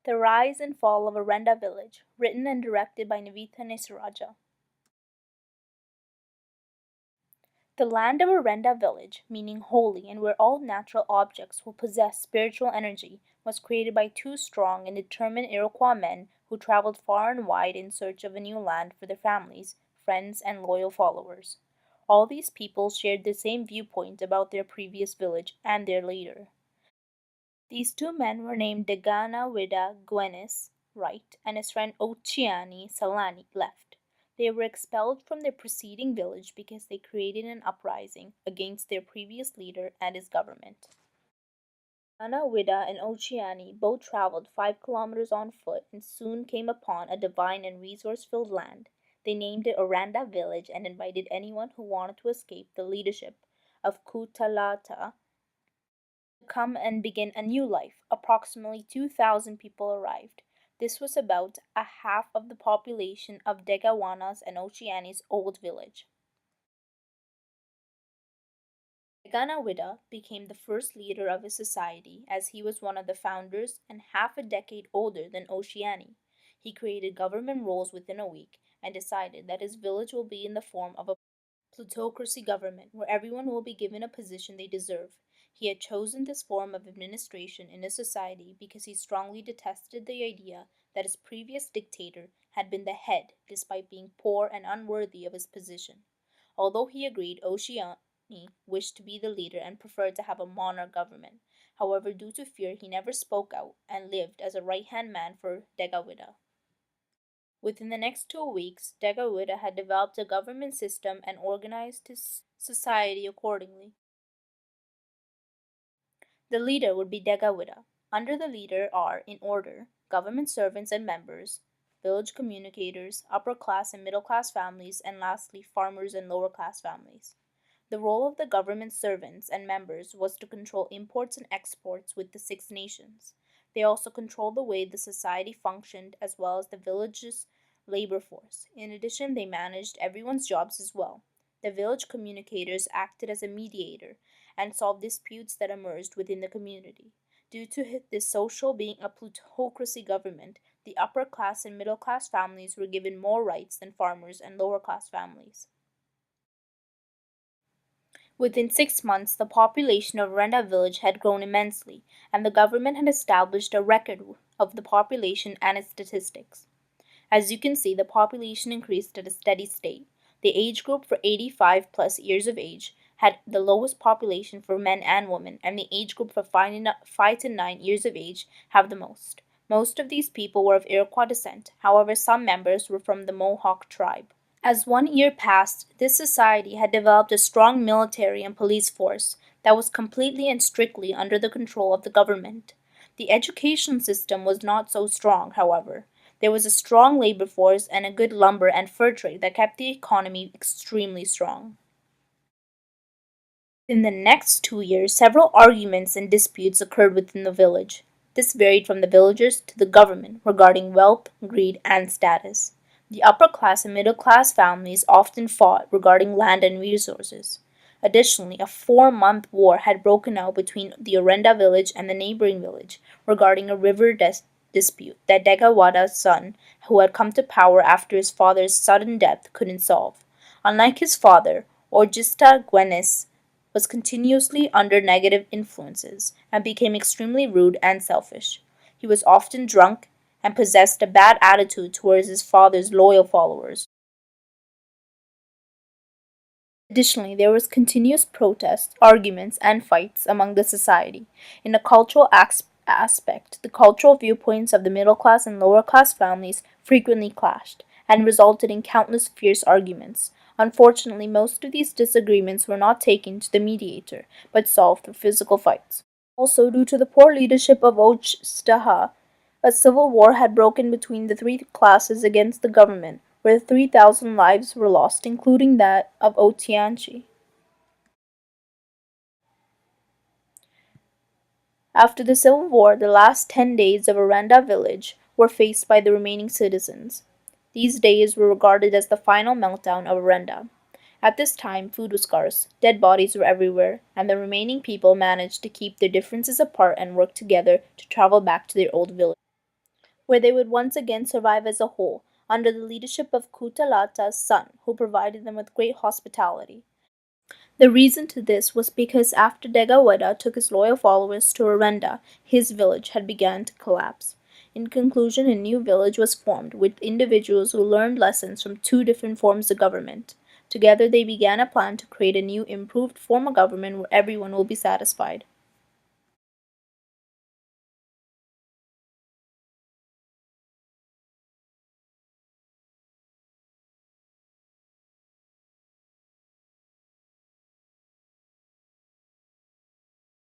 The Rise and Fall of Orenda Village, written and directed by Navitha Nisaraja. The land of Orenda village, meaning holy and where all natural objects will possess spiritual energy, was created by two strong and determined Iroquois men who traveled far and wide in search of a new land for their families, friends, and loyal followers. All these people shared the same viewpoint about their previous village and their leader. These two men were named Degana Wida Gwenis, right, and his friend Ochiani Salani, left. They were expelled from their preceding village because they created an uprising against their previous leader and his government. Degana Wida and Ochiani both traveled 5 kilometers on foot and soon came upon a divine and resource-filled land. They named it Oranda village and invited anyone who wanted to escape the leadership of Kutalata come and begin a new life. Approximately 2,000 people arrived. This was about a half of the population of Degawana's and Ochiani's old village. Deganawida became the first leader of his society as he was one of the founders and half a decade older than Ochiani. He created government roles within a week and decided that his village will be in the form of a plutocracy government where everyone will be given a position they deserve. He had chosen this form of administration in his society because he strongly detested the idea that his previous dictator had been the head despite being poor and unworthy of his position. Although he agreed Oceani wished to be the leader and preferred to have a monarch government. However, due to fear, he never spoke out and lived as a right-hand man for Degawida. Within the next 2 weeks, Degawida had developed a government system and organized his society accordingly. The leader would be Degawida. Under the leader are, in order, government servants and members, village communicators, upper class and middle class families, and lastly, farmers and lower class families. The role of the government servants and members was to control imports and exports with the Six Nations. They also controlled the way the society functioned as well as the village's labor force. In addition, they managed everyone's jobs as well. The village communicators acted as a mediator and solved disputes that emerged within the community. Due to this social being a plutocracy government, the upper class and middle class families were given more rights than farmers and lower class families. Within 6 months, the population of Renda village had grown immensely, and the government had established a record of the population and its statistics. As you can see, the population increased at a steady state. The age group for 85 plus years of age had the lowest population for men and women, and the age group for 5 to 9 years of age have the most. Most of these people were of Iroquois descent, however, some members were from the Mohawk tribe. As 1 year passed, this society had developed a strong military and police force that was completely and strictly under the control of the government. The education system was not so strong, however. There was a strong labor force and a good lumber and fur trade that kept the economy extremely strong. In the next 2 years, several arguments and disputes occurred within the village. This varied from the villagers to the government regarding wealth, greed, and status. The upper class and middle class families often fought regarding land and resources. Additionally, a 4-month war had broken out between the Orenda village and the neighboring village regarding a river dispute that Degawada's son, who had come to power after his father's sudden death, couldn't solve. Unlike his father, Orgista Gwenis was continuously under negative influences and became extremely rude and selfish. He was often drunk and possessed a bad attitude towards his father's loyal followers. Additionally, there was continuous protest, arguments, and fights among the society. In a cultural aspect, the cultural viewpoints of the middle class and lower class families frequently clashed and resulted in countless fierce arguments. Unfortunately, most of these disagreements were not taken to the mediator, but solved through physical fights. Also, due to the poor leadership of Staha, a civil war had broken between the three classes against the government, where 3,000 lives were lost, including that of Otianchi. After the Civil War, the last 10 days of Orenda village were faced by the remaining citizens. These days were regarded as the final meltdown of Orenda. At this time, food was scarce, dead bodies were everywhere, and the remaining people managed to keep their differences apart and work together to travel back to their old village. where they would once again survive as a whole, under the leadership of Kutalata's son, who provided them with great hospitality. The reason to this was because after Degawada took his loyal followers to Orenda, his village had begun to collapse. In conclusion, a new village was formed with individuals who learned lessons from two different forms of government. Together, they began a plan to create a new, improved form of government where everyone will be satisfied.